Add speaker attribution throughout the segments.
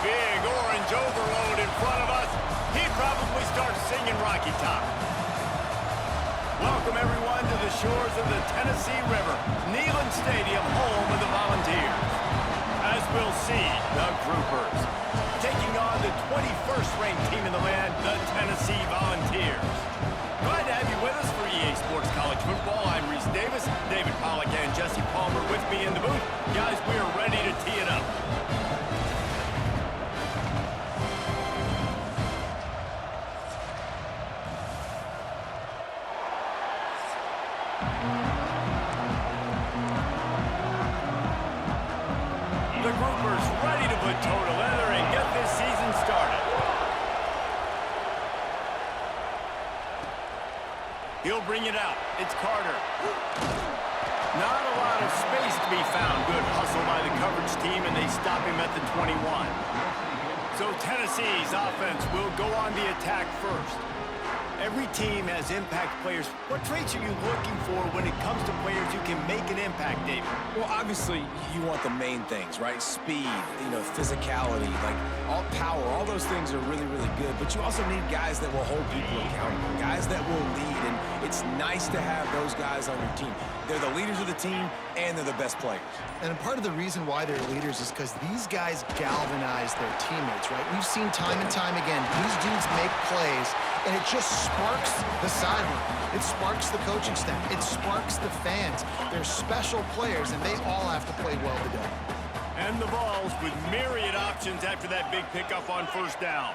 Speaker 1: big orange overload in front of us, he'd probably start singing Rocky Top. Welcome, everyone, to the shores of the Tennessee River, Neyland Stadium, home of the Volunteers. As we'll see, the Groupers taking on the 21st ranked team in the land, the Tennessee Volunteers. Glad to have you with us for EA Sports College Football. I'm Reese Davis, David Pollack and Jesse Palmer with me in the booth. Guys, we are ready to tee it up. The Groupers ready to put toe to leather and get this season started. He'll bring it out. It's Carter. Not a lot of space to be found. Good hustle by the coverage team, and they stop him at the 21. So Tennessee's offense will go on the attack first. Every team has impact players. What traits are you looking for when it comes to players who can make an impact, David?
Speaker 2: Well, obviously, you want the main things, right? Speed, physicality, like all power, all those things are really, really good. But you also need guys that will hold people accountable, guys that will lead. And it's nice to have those guys on your team. They're the leaders of the team, and they're the best players.
Speaker 3: And part of the reason why they're leaders is because these guys galvanize their teammates, right? We've seen time and time again, these dudes make plays, and it just sparks the sideline. It sparks the coaching staff. It sparks the fans. They're special players, and they all have to play well today.
Speaker 1: And the Vols with myriad options after that big pickup on first down.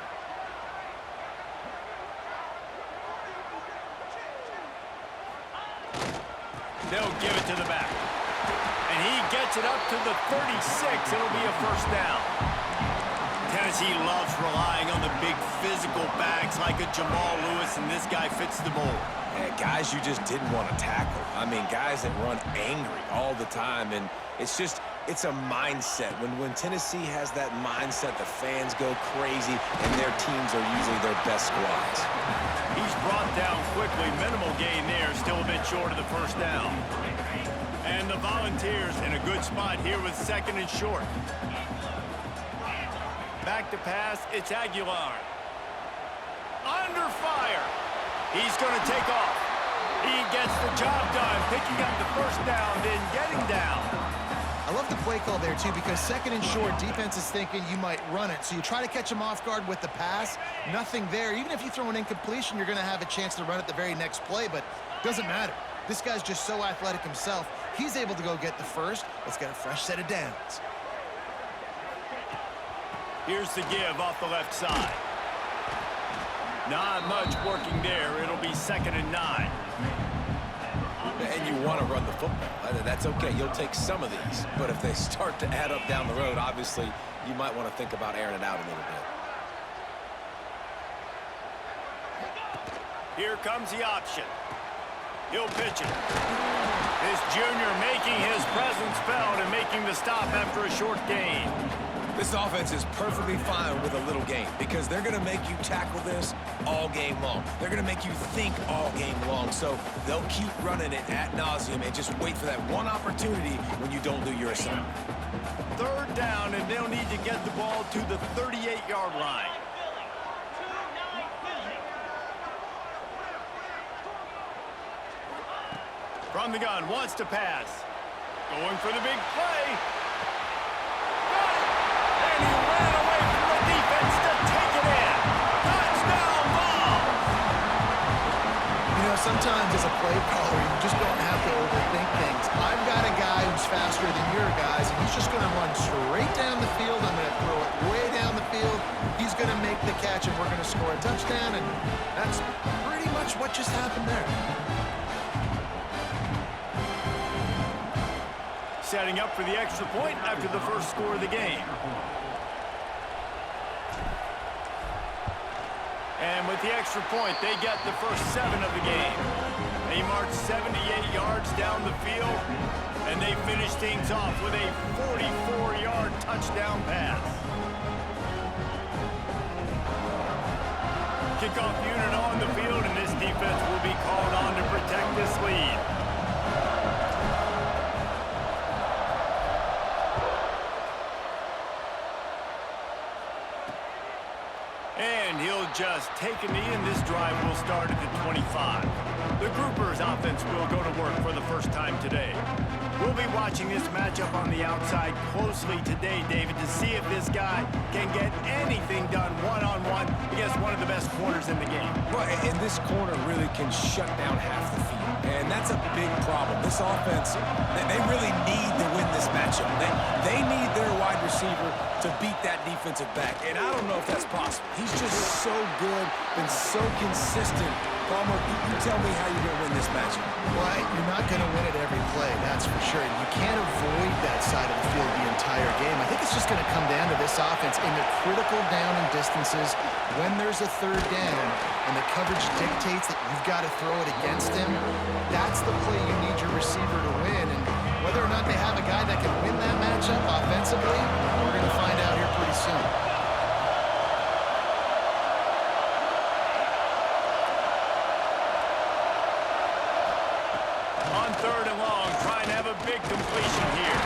Speaker 1: They'll give it to the back. And he gets it up to the 36. It'll be a first down. Tennessee loves relying on the big physical backs like a Jamal Lewis, and this guy fits the mold.
Speaker 2: Yeah, guys you just didn't want to tackle. I mean, guys that run angry all the time, and it's a mindset. When Tennessee has that mindset, the fans go crazy, and their teams are usually their best squads.
Speaker 1: He's brought down quickly. Minimal gain there, still a bit short of the first down. And the Volunteers in a good spot here with second and short. Back to pass, it's Aguilar. Under fire. He's going to take off. He gets the job done, picking up the first down, then getting down.
Speaker 3: I love the play call there, too, because second and short, defense is thinking you might run it. So you try to catch him off guard with the pass. Nothing there. Even if you throw an incompletion, you're going to have a chance to run it the very next play, but it doesn't matter. This guy's just so athletic himself. He's able to go get the first. Let's get a fresh set of downs.
Speaker 1: Here's the give off the left side. Not much working there. It'll be 2nd and 9.
Speaker 2: And you want to run the football. That's okay. You'll take some of these. But if they start to add up down the road, obviously, you might want to think about airing it out a little bit.
Speaker 1: Here comes the option. He'll pitch it. This junior making his presence felt and making the stop after a short gain.
Speaker 2: This offense is perfectly fine with a little game because they're going to make you tackle this all game long. They're going to make you think all game long. So they'll keep running it ad nauseum and just wait for that one opportunity when you don't do your assignment.
Speaker 1: Third down, and they'll need to get the ball to the 38-yard line. From the gun, wants to pass. Going for the big play. And he ran away from the defense to take it in. Touchdown ball.
Speaker 3: Sometimes as a play caller, you just don't have to overthink things. I've got a guy who's faster than your guys, and he's just going to run straight down the field. I'm going to throw it way down the field. He's going to make the catch, and we're going to score a touchdown, and that's pretty much what just happened there.
Speaker 1: Setting up for the extra point after the first score of the game. And with the extra point, they get the first 7 of the game. They march 78 yards down the field, and they finish things off with a 44-yard touchdown pass. Kickoff unit on the field, and this defense will be called on to protect this lead. And he'll just take a knee, and this drive will start at the 25. The Groupers offense will go to work for the first time today. We'll be watching this matchup on the outside closely today, David, to see if this guy can get anything done one-on-one against one of the best corners in the game.
Speaker 2: Well, and this corner really can shut down half the field, and that's a big problem. This offense, they really need to win this matchup. They need their wide receiver to beat that defensive back, and I don't know if that's possible. He's just so good, been so consistent. Palmer, you tell me how you're going to win this matchup.
Speaker 3: Well, you're not going to win it every play, that's for sure. You can't avoid that side of the field the entire game. I think it's just going to come down to this offense in the critical down and distances when there's a third down and the coverage dictates that you've got to throw it against him. That's the play you need your receiver to win. And whether or not they have a guy that can win that matchup offensively, we're going to find out here pretty soon.
Speaker 1: Third and long, trying to have a big completion here.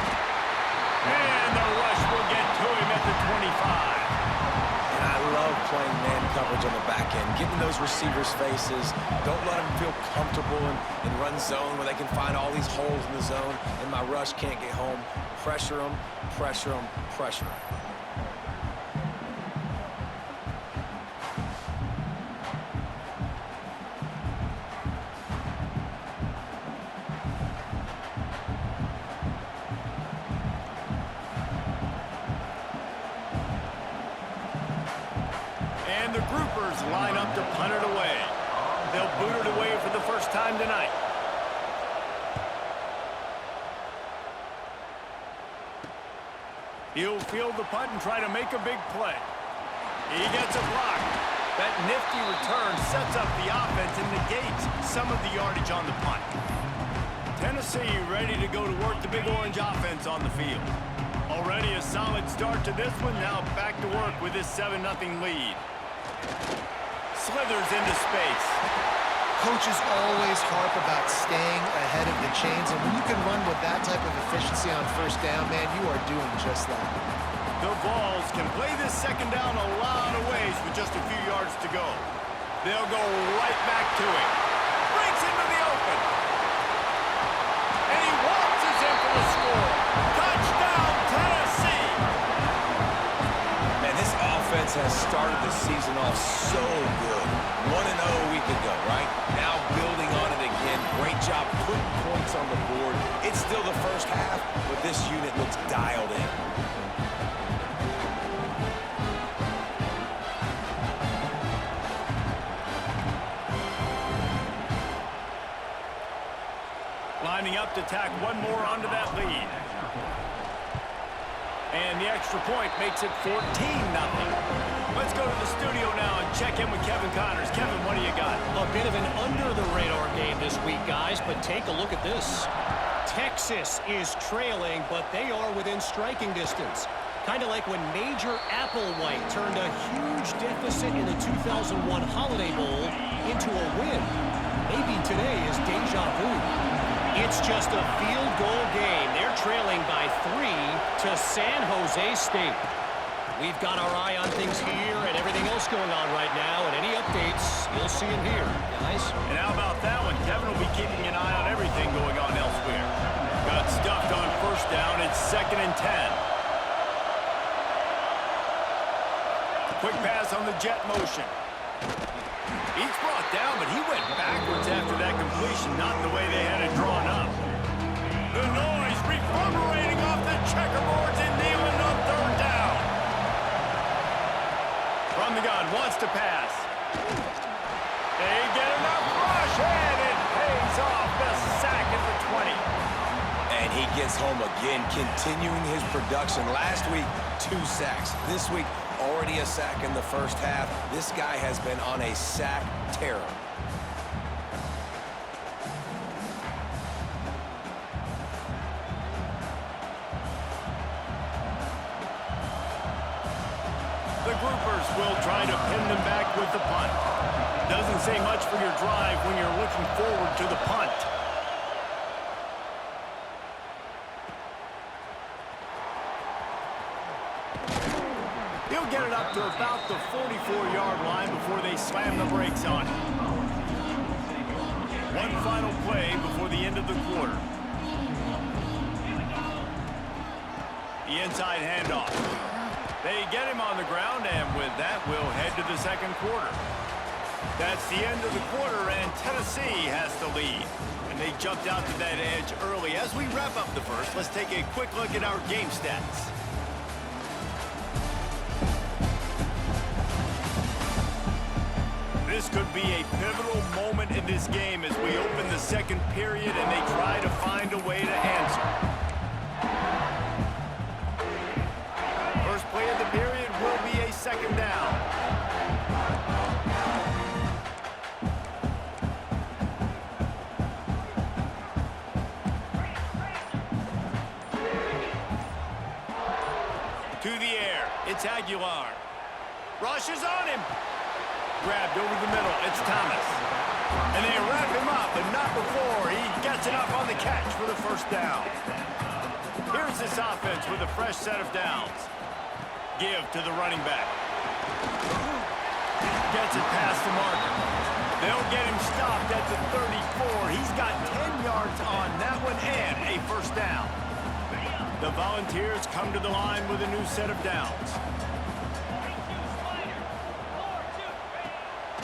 Speaker 1: And the rush will get to him at the 25.
Speaker 2: And I love playing man coverage on the back end, giving those receivers faces. Don't let them feel comfortable in run zone where they can find all these holes in the zone and my rush can't get home. Pressure them, pressure them, pressure them.
Speaker 1: And the Groupers line up to punt it away. They'll boot it away for the first time tonight. He'll field the punt and try to make a big play. He gets a block. That nifty return sets up the offense and negates some of the yardage on the punt. Tennessee ready to go to work the Big Orange offense on the field. Already a solid start to this one. Now back to work with this 7-0 lead. Slithers into space.
Speaker 3: Coaches always harp about staying ahead of the chains, and when you can run with that type of efficiency on first down, man, you are doing just that.
Speaker 1: The Vols can play this second down a lot of ways with just a few yards to go. They'll go right back to it. Breaks into the open. And he waltzes in for the score. Touchdown, Tennessee!
Speaker 2: Man, this offense has started the season off so good. 1-0 a week ago, right? Now building on it again. Great job putting points on the board. It's still the first half, but this unit looks dialed in.
Speaker 1: Lining up to tack one more onto that lead. And the extra point makes it 14-0. Let's go to the studio now and check in with Kevin Connors. Kevin, what do you got?
Speaker 4: A bit of an under-the-radar game this week, guys, but take a look at this. Texas is trailing, but they are within striking distance. Kind of like when Major Applewhite turned a huge deficit in the 2001 Holiday Bowl into a win. Maybe today is deja vu. It's just a field goal game. They're trailing by 3 to San Jose State. We've got our eye on things here and everything else going on right now, and any updates, you'll see them here, guys.
Speaker 1: And how about that one? Kevin will be keeping an eye on everything going on elsewhere. Got stuffed on first down. It's 2nd and 10. Quick pass on the jet motion. He's brought down, but he went backwards after that completion, not the way they had it drawn up. The noise reverberating off the checkerboards in Neyland on third down. From the gun, wants to pass. They get enough rush, and it pays off. The sack at the 20.
Speaker 2: And he gets home again, continuing his production. Last week, 2 sacks. This week, already a sack in the first half. This guy has been on a sack terror.
Speaker 1: The Groupers will try to pin them back with the punt. Doesn't say much for your drive when you're looking forward to the punt. He'll get it up to to about the 44-yard line before they slam the brakes on it. One final play before the end of the quarter. The inside handoff. They get him on the ground, and with that, we'll head to the second quarter. That's the end of the quarter, and Tennessee has the lead. And they jumped out to that edge early. As we wrap up the first, let's take a quick look at our game stats. This could be a pivotal moment in this game as we open the second period and they try to find a way to answer. First play of the period will be a second down. To the air, it's Aguilar. Rush is on him. Grabbed over the middle, it's Thomas. And they wrap him up, but not before he gets enough on the catch for the first down. Here's this offense with a fresh set of downs. Give to the running back. Gets it past the marker. They'll get him stopped at the 34. He's got 10 yards on that one and a first down. The Volunteers come to the line with a new set of downs.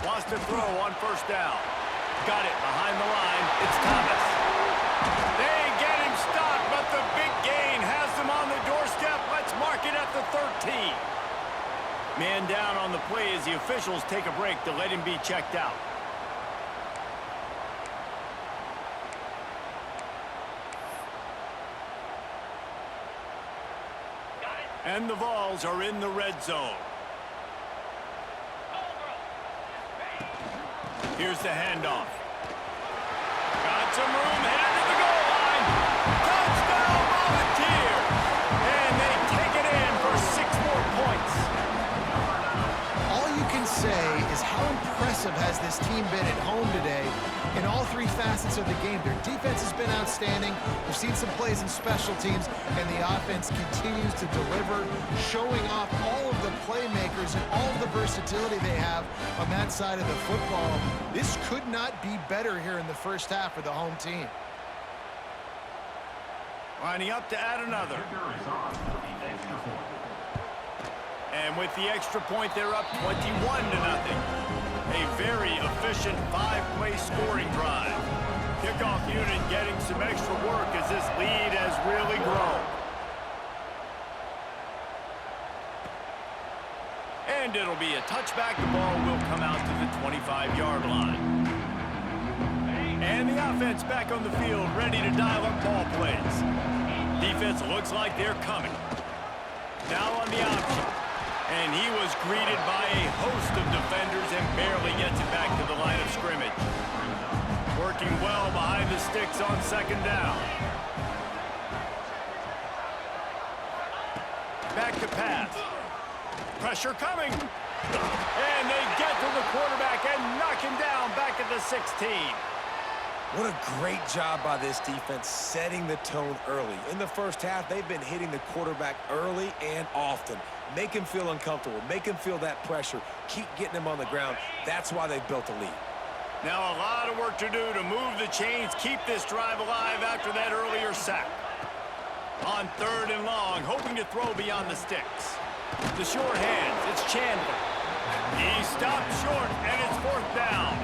Speaker 1: Wants to throw on first down. Got it behind the line. It's Thomas. They get him stopped, but the big gain has them on the doorstep. Let's mark it at the 13. Man down on the play as the officials take a break to let him be checked out. And the Vols are in the red zone. Here's the handoff. Got some room, headed to the goal line. Touchdown, Volunteers! And they take it in for 6 more points.
Speaker 3: All you can say is how impressive has this team been at home today in all 3 facets of the game. Their defense has been outstanding. We've seen some plays in special teams, and the offense continues to deliver, showing off all of the playmakers and all of the versatility they have on that side of the football. This could not be better here in the first half for the home team.
Speaker 1: Lining up to add another. And with the extra point, they're up 21-0. A very efficient 5-play scoring drive. Kickoff unit getting some extra work as this lead has really grown. And it'll be a touchback. The ball will come out to the 25-yard line. And the offense back on the field, ready to dial up ball plays. Defense looks like they're coming. Now on the option. And he was greeted by a host of defenders and barely gets it back to the line of scrimmage. Working well behind the sticks on second down. Back to pass. Pressure coming. And they get to the quarterback and knock him down back at the 16.
Speaker 2: What a great job by this defense setting the tone early. In the first half, they've been hitting the quarterback early and often. Make him feel uncomfortable. Make him feel that pressure. Keep getting him on the ground. That's why they've built a lead.
Speaker 1: Now a lot of work to do to move the chains, keep this drive alive after that earlier sack. On 3rd and long, hoping to throw beyond the sticks. The short hands, it's Chandler. He stopped short, and it's 4th down.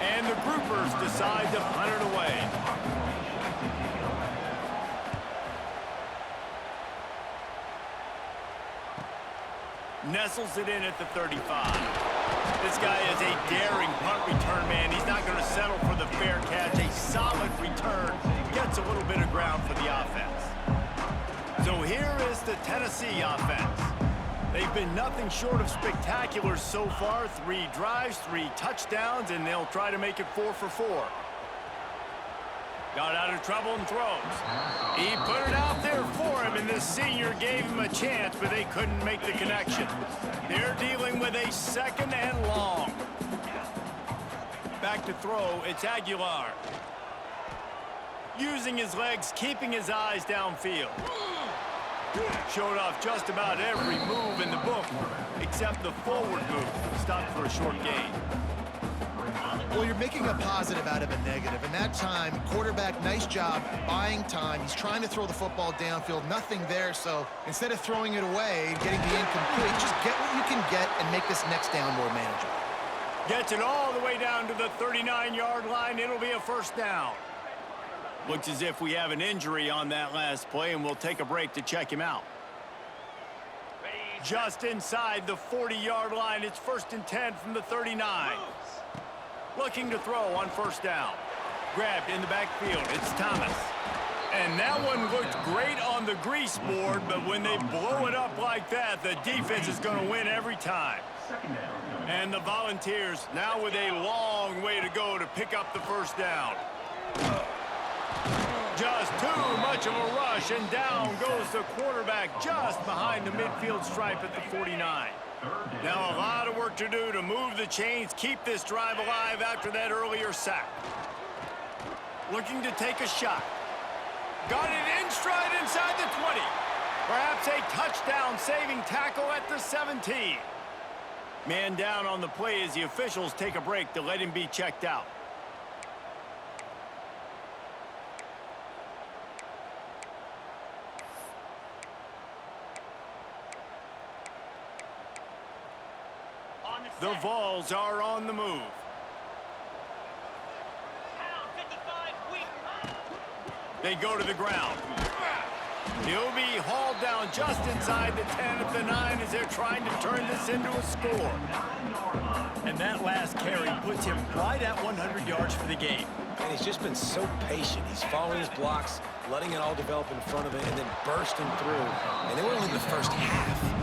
Speaker 1: And the groupers decide to punt it away. Nestles it in at the 35. This guy is a daring punt return man. He's not going to settle for the fair catch. A solid return. Gets a little bit of ground for the offense. So here is the Tennessee offense. They've been nothing short of spectacular so far. 3 drives, 3 touchdowns, and they'll try to make it 4 for 4. Got out of trouble and throws. He put it out there for him, and the senior gave him a chance, but they couldn't make the connection. They're dealing with a 2nd and long. Back to throw, it's Aguilar. Using his legs, keeping his eyes downfield. Showed off just about every move in the book, except the forward move. Stopped for a short gain.
Speaker 3: Well, you're making a positive out of a negative. And that time, quarterback, nice job buying time. He's trying to throw the football downfield. Nothing there. So instead of throwing it away and getting the incomplete, just get what you can get and make this next down more manageable.
Speaker 1: Gets it all the way down to the 39-yard line. It'll be a first down. Looks as if we have an injury on that last play, and we'll take a break to check him out. Just inside the 40-yard line. It's 1st and 10 from the 39. Looking to throw on first down. Grabbed in the backfield. It's Thomas. And that one looked great on the grease board, but when they blow it up like that, the defense is going to win every time. And the Volunteers now with a long way to go to pick up the first down. Just too much of a rush, and down goes the quarterback just behind the midfield stripe at the 49. Now a lot of work to do to move the chains, keep this drive alive after that earlier sack. Looking to take a shot. Got it in stride inside the 20. Perhaps a touchdown-saving tackle at the 17. Man down on the play as the officials take a break to let him be checked out. The Vols are on the move. They go to the ground. He'll be hauled down just inside the 10 at the 9 as they're trying to turn this into a score. And that last carry puts him right at 100 yards for the game.
Speaker 2: And he's just been so patient. He's following his blocks, letting it all develop in front of him, and then bursting through. And they were only in the first half.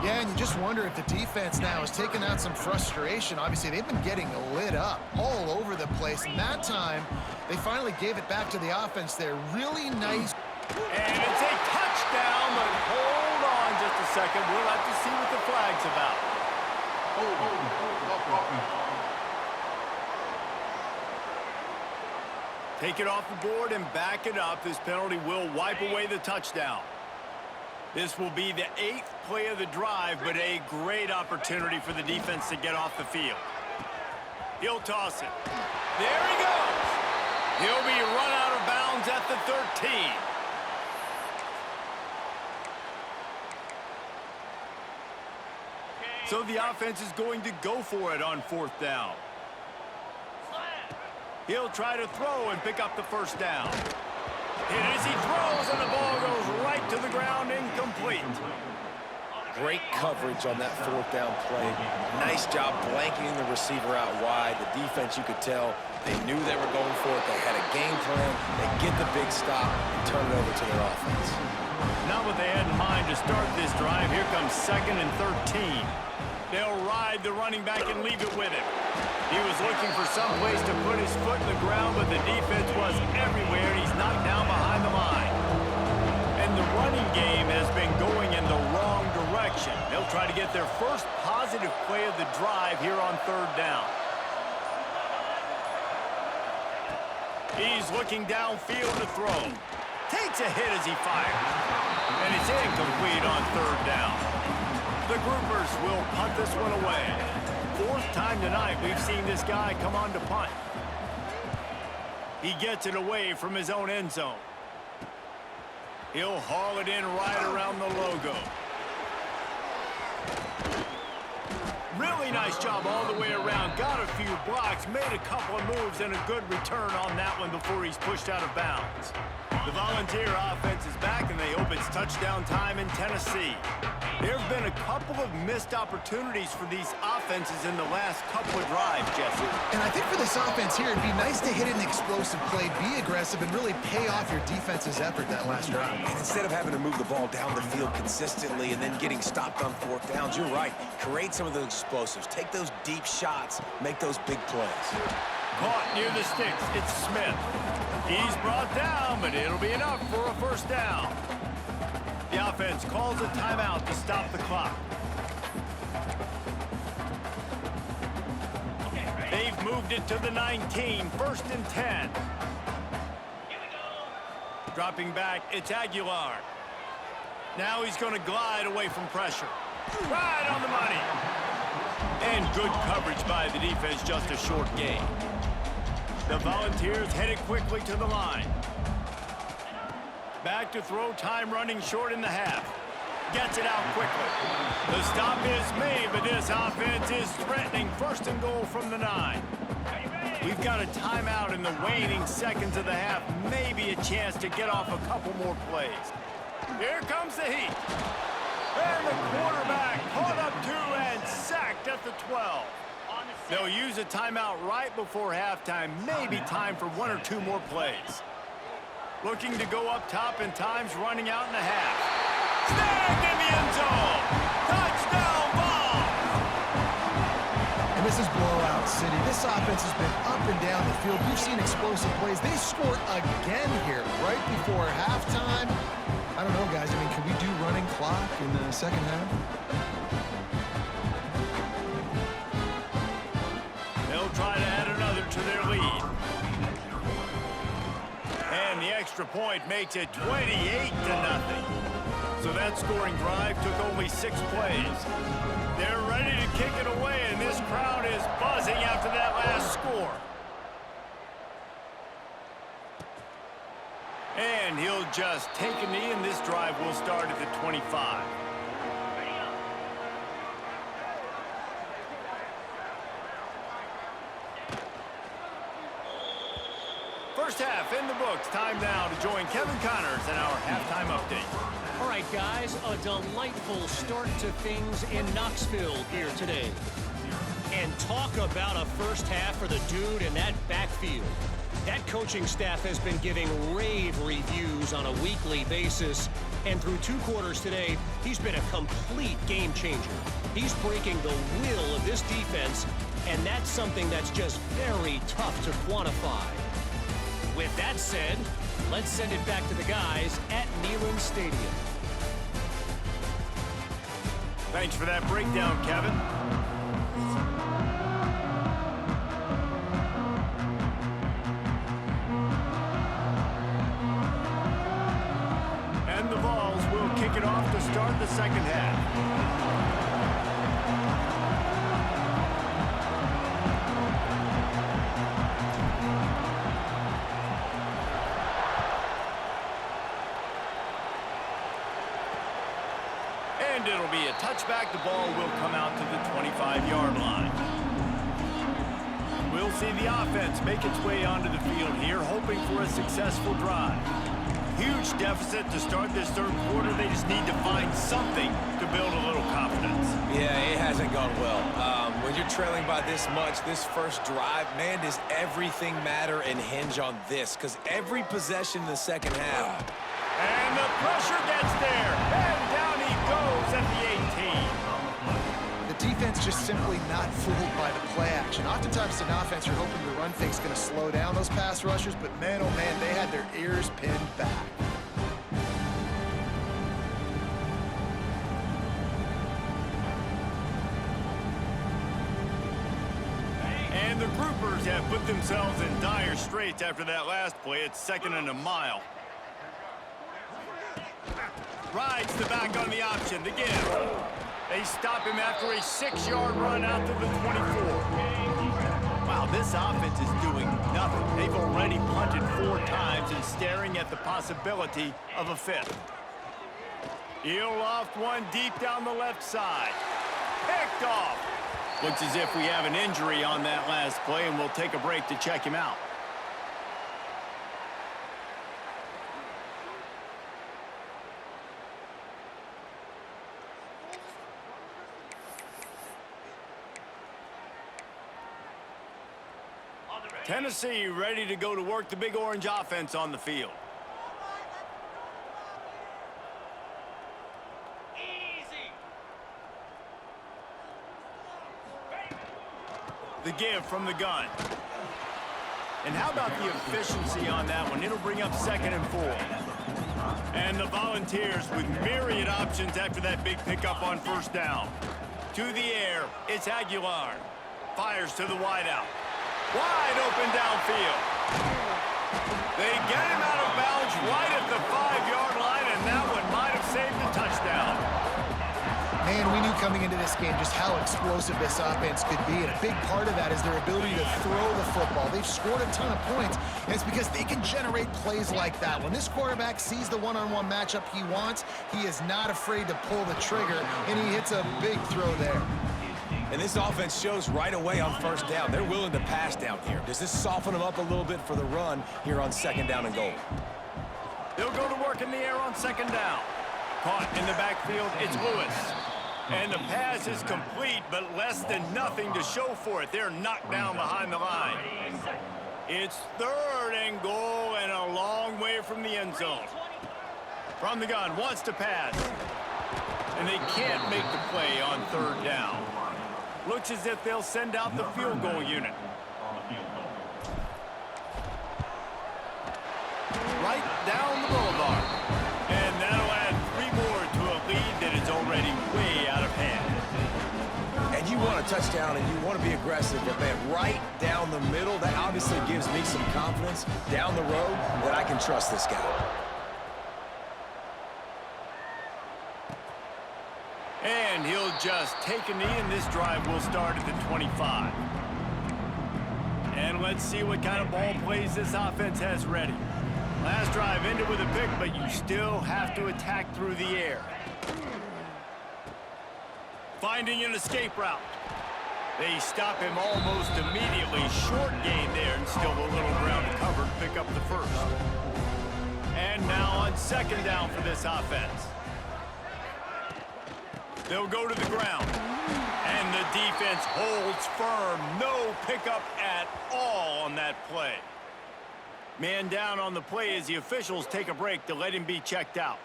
Speaker 3: Yeah, and you just wonder if the defense now has taken out some frustration. Obviously, they've been getting lit up all over the place. And that time, they finally gave it back to the offense there. Really nice.
Speaker 1: And it's a touchdown, but hold on just a second. We'll have to see what the flag's about. Take it off the board and back it up. This penalty will wipe away the touchdown. This will be the 8th play of the drive, but a great opportunity for the defense to get off the field. He'll toss it. There he goes. He'll be run out of bounds at the 13. So the offense is going to go for it on 4th down. He'll try to throw and pick up the first down. And as he throws, and the ball goes right to the ground, incomplete.
Speaker 2: Great coverage on that 4th down play. Nice job blanketing the receiver out wide. The defense, you could tell, they knew they were going for it. They had a game plan. They get the big stop and turn it over to their offense.
Speaker 1: Not what they had in mind to start this drive. Here comes 2nd and 13. They'll ride the running back and leave it with him. He was looking for some place to put his foot in the ground, but the defense was everywhere, and he's knocked down behind the line. And the running game has been going in the wrong direction. They'll try to get their first positive play of the drive here on 3rd down. He's looking downfield to throw. Takes a hit as he fires. And it's incomplete on 3rd down. The Groupers will punt this one away. 4th time tonight we've seen this guy come on to punt. He gets it away from his own end zone. He'll haul it in right around the logo. Really nice job all the way around. Got a few blocks, made a couple of moves, and a good return on that one before he's pushed out of bounds. The Volunteer offense is back, and they hope it's touchdown time in Tennessee. There have been a couple of missed opportunities for these offenses in the last couple of drives, Jesse.
Speaker 3: And I think for this offense here, it'd be nice to hit an explosive play, be aggressive, and really pay off your defense's effort that last drive.
Speaker 2: And instead of having to move the ball down the field consistently and then getting stopped on 4th downs, you're right. Create some of those explosives. Take those deep shots. Make those big plays.
Speaker 1: Caught near the sticks. It's Smith. He's brought down, but it'll be enough for a first down. The offense calls a timeout to stop the clock. They've moved it to the 19, 1st and 10. Dropping back, it's Aguilar. Now he's going to glide away from pressure. Right on the money. And good coverage by the defense, just a short gain. The Volunteers headed quickly to the line. Back to throw, time running short in the half. Gets it out quickly. The stop is made, but this offense is threatening. First and goal from the 9. We've got a timeout in the waning seconds of the half. Maybe a chance to get off a couple more plays. Here comes the heat. And the quarterback caught up to and sacked at the 12. They'll use a timeout right before halftime. Maybe time for 1 or 2 more plays. Looking to go up top, and time's running out in the half. Snagged in the end zone. Touchdown ball.
Speaker 3: And this is blowout city. This offense has been up and down the field. We've seen explosive plays. They scored again here right before halftime. I don't know, guys. I mean, can we do running clock in the second half?
Speaker 1: They'll try to add another to their lead. And the extra point makes it 28-0. So that scoring drive took only 6 plays. They're ready to kick it away, and this crowd is buzzing after that last score. And he'll just take a knee, and this drive will start at the 25. First half in the books. Time now to join Kevin Connors in our halftime update.
Speaker 4: All right, guys, a delightful start to things in Knoxville here today. And talk about a first half for the dude in that backfield. That coaching staff has been giving rave reviews on a weekly basis. And through 2 quarters today, he's been a complete game changer. He's breaking the will of this defense, and that's something that's just very tough to quantify. With that said, let's send it back to the guys at Neyland Stadium.
Speaker 1: Thanks for that breakdown, Kevin. And the Vols will kick it off to start the second half. And it'll be a touchback. The ball will come out to the 25-yard line. We'll see the offense make its way onto the field here, hoping for a successful drive. Huge deficit to start this third quarter. They just need to find something to build a little confidence.
Speaker 2: Yeah, it hasn't gone well. When you're trailing by this much, this first drive, man, does everything matter and hinge on this? Because every possession in the second half.
Speaker 1: And the pressure gets there. And down he goes at the 18.
Speaker 3: The defense just simply not fooled by the play action. Oftentimes, an offense, you're hoping the run fake's going to slow down those pass rushers, but man, oh man, they had their ears pinned back.
Speaker 1: And the groupers have put themselves in dire straits after that last play. It's 2nd and a mile. Rides the back on the option. The give. They stop him after a 6-yard run out to the 24. Wow, this offense is doing nothing. They've already punted 4 times and staring at the possibility of a 5th. He'll loft one deep down the left side. Picked off. Looks as if we have an injury on that last play, and we'll take a break to check him out. Tennessee ready to go to work the Big Orange offense on the field. Easy. The give from the gun. And how about the efficiency on that one? It'll bring up 2nd and 4. And the Volunteers with myriad options after that big pickup on first down. To the air, it's Aguilar. Fires to the wideout. Wide open downfield. They get him out of bounds right at the 5-yard line, and that one might have saved a touchdown.
Speaker 3: Man, we knew coming into this game just how explosive this offense could be, and a big part of that is their ability to throw the football. They've scored a ton of points, and it's because they can generate plays like that. When this quarterback sees the one-on-one matchup he wants, he is not afraid to pull the trigger, and he hits a big throw there.
Speaker 2: And this offense shows right away on first down. They're willing to pass down here. Does this soften them up a little bit for the run here on second down and goal?
Speaker 1: They'll go to work in the air on second down. Caught in the backfield, it's Lewis. And the pass is complete, but less than nothing to show for it. They're knocked down behind the line. It's third and goal and a long way from the end zone. From the gun, wants to pass. And they can't make the play on third down. Looks as if they'll send out the field goal unit. Right down the boulevard. And that'll add 3 more to a lead that is already way out of hand.
Speaker 2: And you want a touchdown and you want to be aggressive, but man, right down the middle, that obviously gives me some confidence down the road that I can trust this guy.
Speaker 1: And he'll just take a knee, and this drive will start at the 25. And let's see what kind of ball plays this offense has ready. Last drive ended with a pick, but you still have to attack through the air. Finding an escape route. They stop him almost immediately. Short gain there, and still a little ground to cover to pick up the first. And now on second down for this offense. They'll go to the ground. And the defense holds firm. No pickup at all on that play. Man down on the play as the officials take a break to let him be checked out.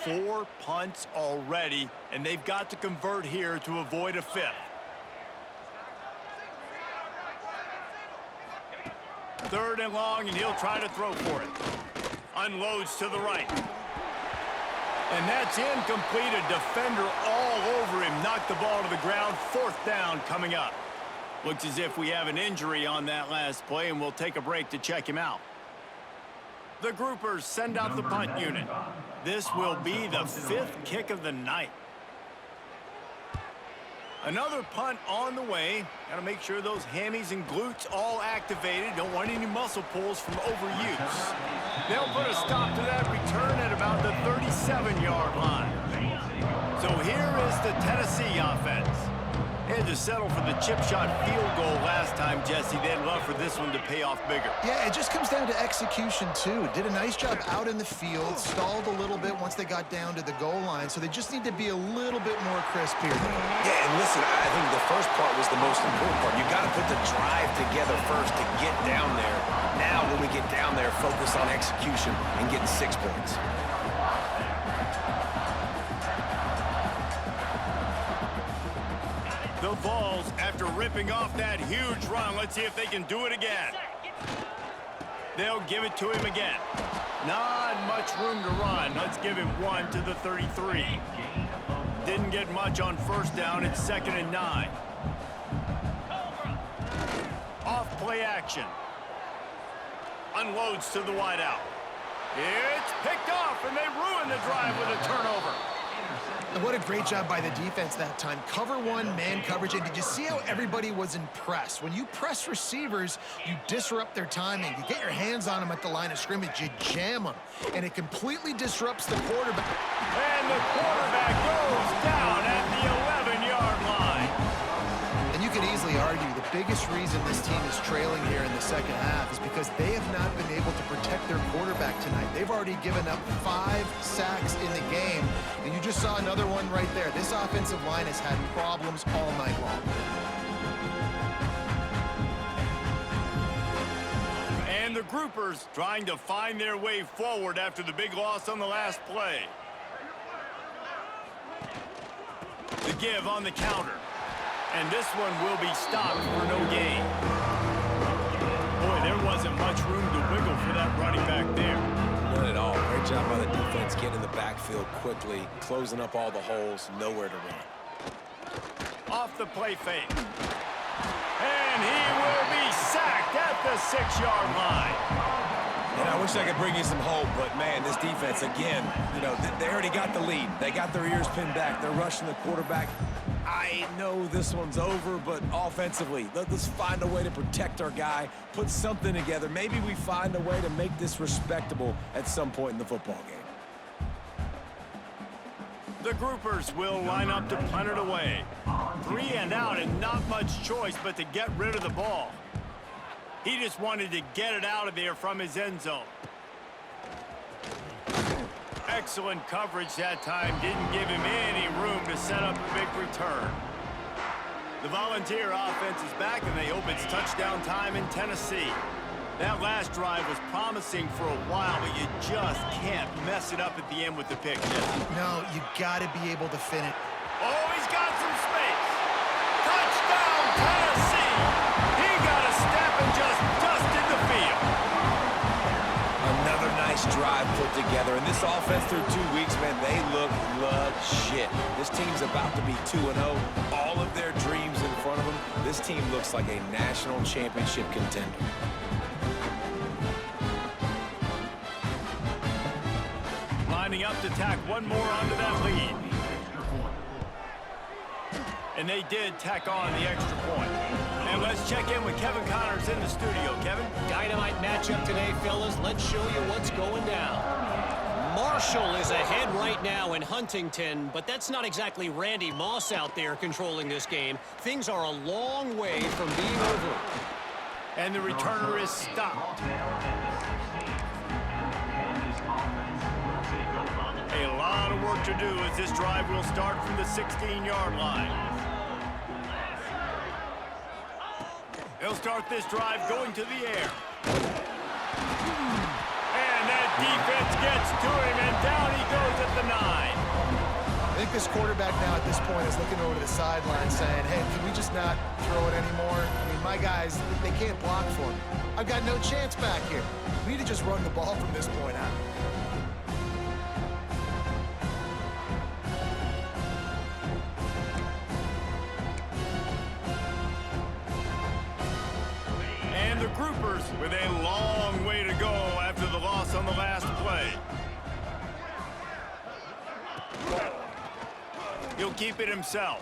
Speaker 1: 4 punts already, and they've got to convert here to avoid a 5th. Third and long, and he'll try to throw for it. Unloads to the right. And that's incomplete. A defender all over him. Knocked the ball to the ground. 4th down coming up. Looks as if we have an injury on that last play, and we'll take a break to check him out. The groupers send out the punt unit. This will be the 5th kick of the night. Another punt on the way. Got to make sure those hammies and glutes all activated. Don't want any muscle pulls from overuse. They'll put a stop to that return at about the 37-yard line. So here is the Tennessee offense. They had to settle for the chip shot field goal last time, Jesse. They'd love for this one to pay off bigger.
Speaker 3: Yeah, it just comes down to execution, too. Did a nice job out in the field, stalled a little bit once they got down to the goal line, so they just need to be a little bit more crisp here.
Speaker 2: Yeah, and listen, I think the first part was the most important part. You got to put the drive together first to get down there. Now, when we get down there, focus on execution and getting 6 points.
Speaker 1: The Vols, after ripping off that huge run, let's see if they can do it again. They'll give it to him again. Not much room to run. Let's give him 1 to the 33. Didn't get much on first down. It's 2nd and 9. Off play action. Unloads to the wideout. It's picked off, and they ruin the drive with a turnover.
Speaker 3: And what a great job by the defense that time. Cover 1, man coverage. And did you see how everybody was impressed? When you press receivers, you disrupt their timing. You get your hands on them at the line of scrimmage. You jam them. And it completely disrupts the quarterback.
Speaker 1: And the quarterback goes down at the 11-yard line.
Speaker 3: And you could easily argue the biggest reason this team is trailing here in the second half is because they have not been able to protect their quarterback tonight. They've already given up 5 sacks in the game, and you just saw another one right there. This offensive line has had problems all night long.
Speaker 1: And the groupers trying to find their way forward after the big loss on the last play. The give on the counter. And this one will be stopped for no gain. Boy, there wasn't much room to wiggle for that running back there.
Speaker 2: None at all. Great job by the defense getting in the backfield quickly, closing up all the holes, nowhere to run.
Speaker 1: Off the play fake. And he will be sacked at the 6-yard line.
Speaker 2: And I wish I could bring you some hope, but, man, this defense, again, you know, they already got the lead. They got their ears pinned back. They're rushing the quarterback. I know this one's over, but offensively, let's find a way to protect our guy, put something together. Maybe we find a way to make this respectable at some point in the football game.
Speaker 1: The groupers will line up to punt it away. 3 and out and not much choice but to get rid of the ball. He just wanted to get it out of there from his end zone. Excellent coverage that time. Didn't give him any room to set up a big return. The Volunteer offense is back, and they hope it's touchdown time in Tennessee. That last drive was promising for a while, but you just can't mess it up at the end with the pick.
Speaker 3: No, you got to be able to fin it.
Speaker 1: Oh, he's got some space. Touchdown, Tennessee! He got a step and just dusted the field.
Speaker 2: Another nice drive put together. And this offense through 2 weeks, man, they look legit. This team's about to be 2-0. All of their dreams in front of them. This team looks like a national championship contender.
Speaker 1: Lining up to tack one more onto that lead. And they did tack on the extra point. And let's check in with Kevin Connors in the studio. Kevin?
Speaker 4: Dynamite matchup today, fellas. Let's show you what's going down. Marshall is ahead right now in Huntington, but that's not exactly Randy Moss out there controlling this game. Things are a long way from being over.
Speaker 1: And the returner is stopped. A lot of work to do as this drive will start from the 16-yard line. He'll start this drive going to the air. And that defense gets to him, and down he goes at the 9.
Speaker 3: I think this quarterback now at this point is looking over to the sideline saying, hey, can we just not throw it anymore? I mean, my guys, they can't block for me. I've got no chance back here. We need to just run the ball from this point out.
Speaker 1: The groupers with a long way to go after the loss on the last play. He'll keep it himself.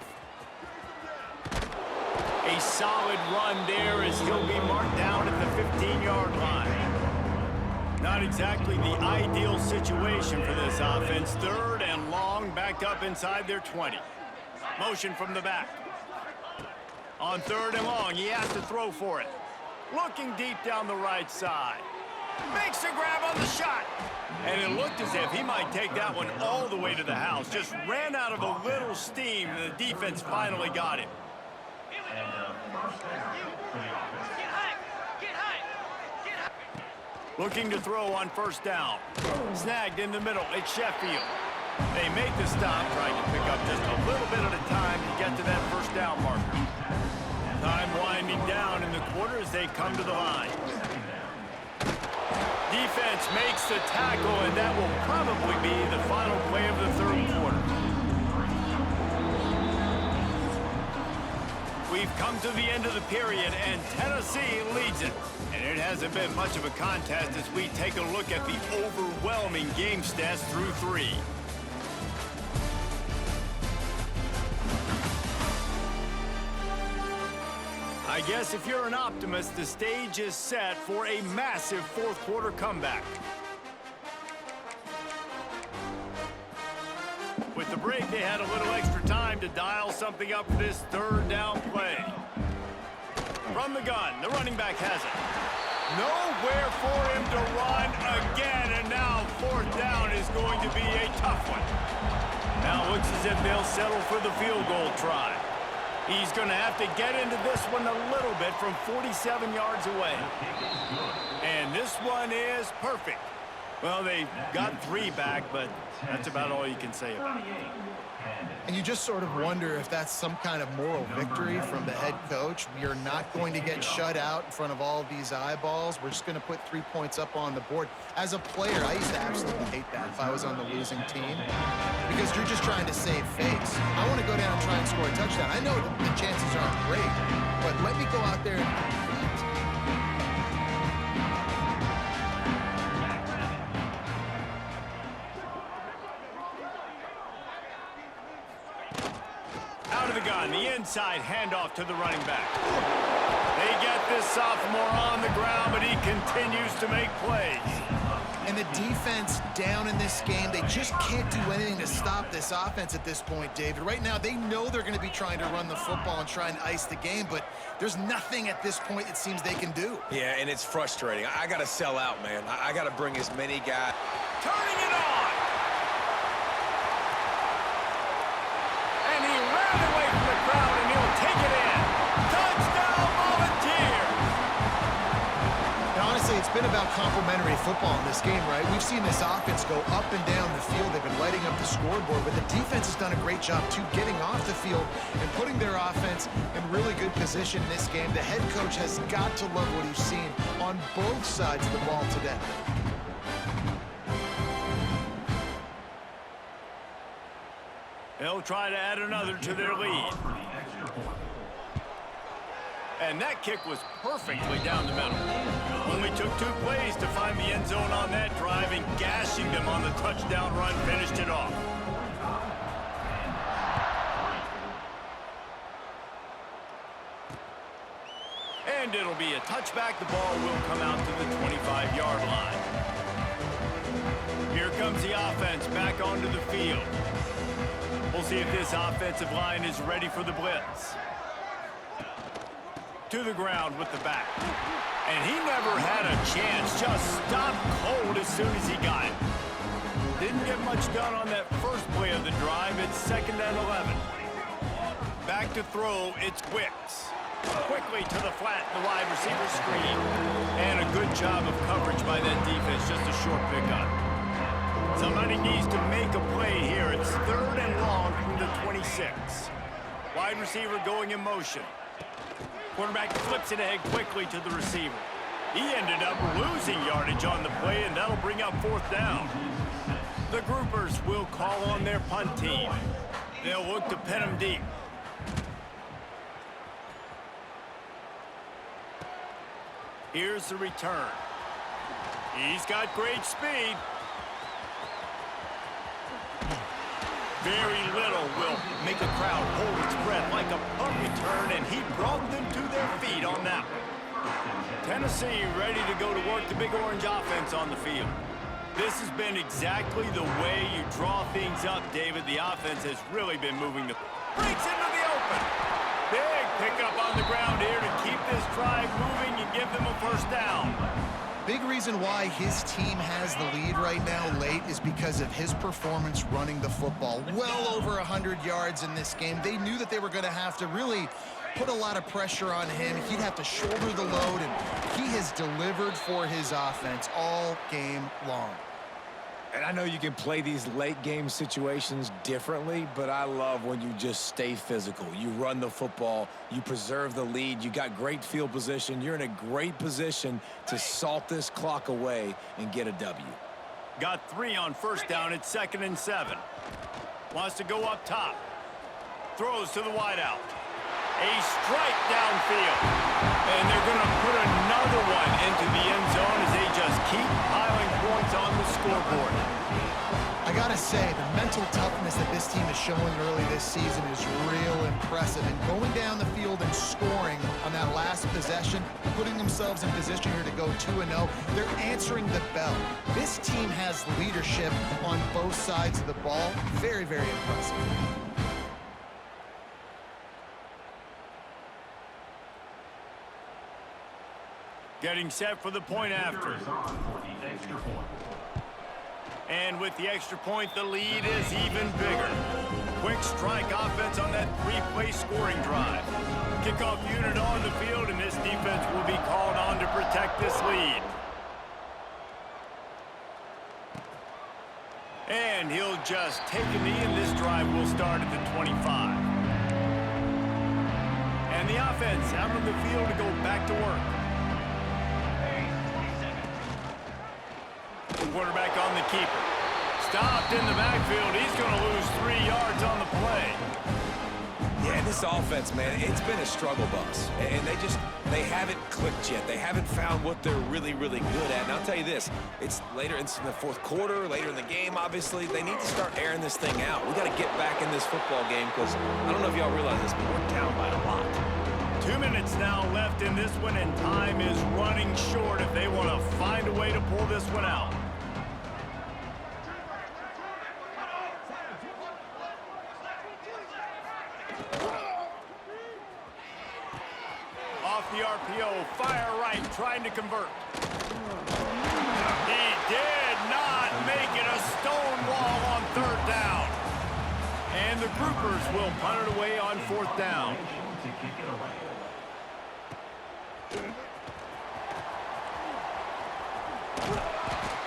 Speaker 1: A solid run there as he'll be marked down at the 15-yard line. Not exactly the ideal situation for this offense. 3rd and long, backed up inside their 20. Motion from the back. On 3rd and long, he has to throw for it. Looking deep down the right side. Makes a grab on the shot. And it looked as if he might take that one all the way to the house. Just ran out of a little steam, and the defense finally got him. Looking to throw on 1st down. Snagged in the middle. It's Sheffield. They make the stop, trying to pick up just a little bit at a time to get to that 1st down marker. Time winding down in the quarter as they come to the line. Defense makes the tackle, and that will probably be the final play of the 3rd quarter. We've come to the end of the period, and Tennessee leads it. And it hasn't been much of a contest as we take a look at the overwhelming game stats through 3. I guess if you're an optimist, the stage is set for a massive 4th quarter comeback. With the break, they had a little extra time to dial something up for this 3rd down play. From the gun, the running back has it. Nowhere for him to run again, and now 4th down is going to be a tough one. Now it looks as if they'll settle for the field goal try. He's going to have to get into this one a little bit from 47 yards away. And this one is perfect. Well, they got 3 back, but that's about all you can say about it.
Speaker 3: And you just sort of wonder if that's some kind of moral victory from the head coach. We are not going to get shut out in front of all of these eyeballs. We're just going to put 3 points up on the board. As a player, I used to absolutely hate that if I was on the losing team, because you're just trying to save face. I want to go down and try and score a touchdown. I know that the chances aren't great, but let me go out there and compete.
Speaker 1: Out of the gun, the inside handoff to the running back. They get this sophomore on the ground, but he continues to make plays.
Speaker 3: And the defense down in this game, they just can't do anything to stop this offense at this point, David. Right now, they know they're going to be trying to run the football and try and ice the game, but there's nothing at this point it seems they can do.
Speaker 2: Yeah, and it's frustrating. I got to sell out, man. I got to bring as many guys.
Speaker 1: Turning it on. And he ran away from the crowd, and he'll take it in. Touchdown, Volunteers!
Speaker 3: And honestly, it's been about complementary football in this game, right? We've seen this offense go up and down the field. They've been lighting up the scoreboard, but the defense has done a great job, too, getting off the field and putting their offense in really good position in this game. The head coach has got to love what he's seen on both sides of the ball today.
Speaker 1: They'll try to add another to their lead. And that kick was perfectly down the middle. Only took 2 plays to find the end zone on that drive, and gashing them on the touchdown run finished it off. And it'll be a touchback. The ball will come out to the 25-yard line. Here comes the offense back onto the field. We'll see if this offensive line is ready for the blitz. To the ground with the back. And he never had a chance. Just stopped cold as soon as he got it. Didn't get much done on that first play of the drive. It's 2nd and 11. Back to throw, it's Wicks. Quickly to the flat, the wide receiver screen. And a good job of coverage by that defense. Just a short pickup. Somebody needs to make a play here. It's 3rd and long from the 26. Wide receiver going in motion. Quarterback flips it ahead quickly to the receiver. He ended up losing yardage on the play, and that'll bring up 4th down. The groupers will call on their punt team. They'll look to pin him deep. Here's the return. He's got great speed. Very little will make a crowd hold its breath like a punt return, and he brought them to their feet on that one. Tennessee ready to go to work the Big Orange offense on the field. This has been exactly the way you draw things up, David. The offense has really been moving the... Breaks into the open. Big pickup on the ground here to keep this drive moving and give them a 1st down.
Speaker 3: Big reason why his team has the lead right now late is because of his performance running the football. Well over 100 yards in this game. They knew that they were going to have to really put a lot of pressure on him. He'd have to shoulder the load, and he has delivered for his offense all game long.
Speaker 2: And I know you can play these late game situations differently, but I love when you just stay physical. You run the football, you preserve the lead, you got great field position. You're in a great position to salt this clock away and get a W.
Speaker 1: Got 3 on 1st down. It's 2nd and 7. Wants to go up top. Throws to the wideout. A strike downfield. And they're going to put another one into the end zone as they just keep piling points on the scoreboard.
Speaker 3: I gotta say, the mental toughness that this team is showing early this season is real impressive. And going down the field and scoring on that last possession, putting themselves in position here to go 2-0, they're answering the bell. This team has leadership on both sides of the ball. Very, very impressive.
Speaker 1: Getting set for the point after. And with the extra point, the lead is even bigger. Quick strike offense on that 3-play scoring drive. Kickoff unit on the field, and this defense will be called on to protect this lead. And he'll just take a knee, and this drive will start at the 25. And the offense out on the field to go back to work. Quarterback on the keeper. Stopped in the backfield. He's going to lose 3 yards on the play.
Speaker 2: Yeah, This offense, man, it's been a struggle bus. And they haven't clicked yet. They haven't found what they're really, really good at. And I'll tell you this, it's later in the fourth quarter, later in the game, obviously. They need to start airing this thing out. We got to get back in this football game because I don't know if y'all realize this, but we're down by a lot.
Speaker 1: 2 minutes now left in this one, and time is running short if they want to find a way to pull this one out. Off the RPO, fire right, trying to convert. He did not make it a stone wall on third down. And the groupers will punt it away on fourth down.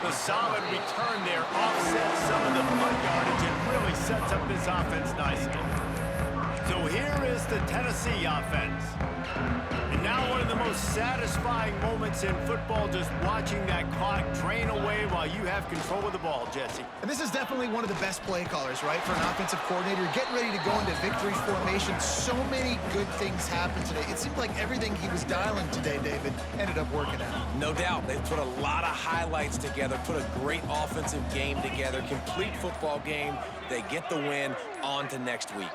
Speaker 1: The solid return there offsets some of the punt yardage and really sets up this offense nicely. So here is the Tennessee offense. And now one of the most satisfying moments in football, just watching that clock drain away while you have control of the ball, Jesse.
Speaker 3: And this is definitely one of the best play callers, right, for an offensive coordinator. Getting ready to go into victory formation. So many good things happened today. It seemed like everything he was dialing today, David, ended up working out.
Speaker 2: No doubt. They've put a lot of highlights together, put a great offensive game together, complete football game. They get the win. On to next week.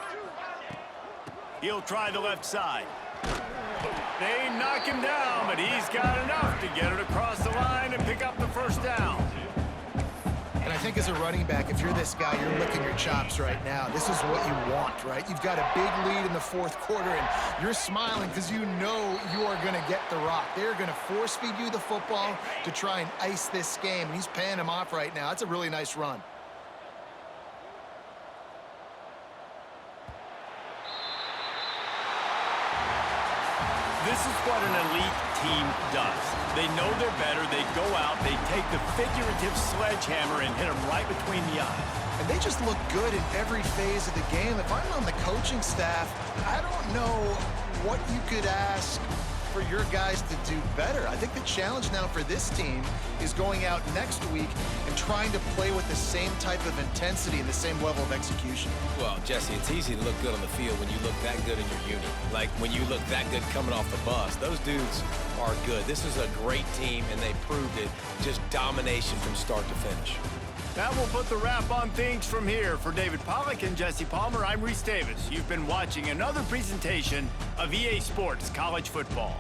Speaker 1: He'll try the left side. They knock him down, but he's got enough to get it across the line and pick up the first down.
Speaker 3: And I think as a running back, if you're this guy, you're licking your chops right now. This is what you want, right? You've got a big lead in the fourth quarter, and you're smiling because you know you are going to get the rock. They're going to force feed you the football to try and ice this game, and he's paying him off right now. That's a really nice run.
Speaker 1: This is what an elite team does. They know they're better. They go out, they take the figurative sledgehammer and hit them right between the eyes.
Speaker 3: And they just look good in every phase of the game. If I'm on the coaching staff, I don't know what you could ask for your guys to do better. I think the challenge now for this team is going out next week and trying to play with the same type of intensity and the same level of execution.
Speaker 2: Well, Jesse, it's easy to look good on the field when you look that good in your unit. Like when you look that good coming off the bus. Those dudes are good. This is a great team, and they proved it. Just domination from start to finish.
Speaker 1: That will put the wrap on things from here. For David Pollack and Jesse Palmer, I'm Reese Davis. You've been watching another presentation of EA Sports College Football.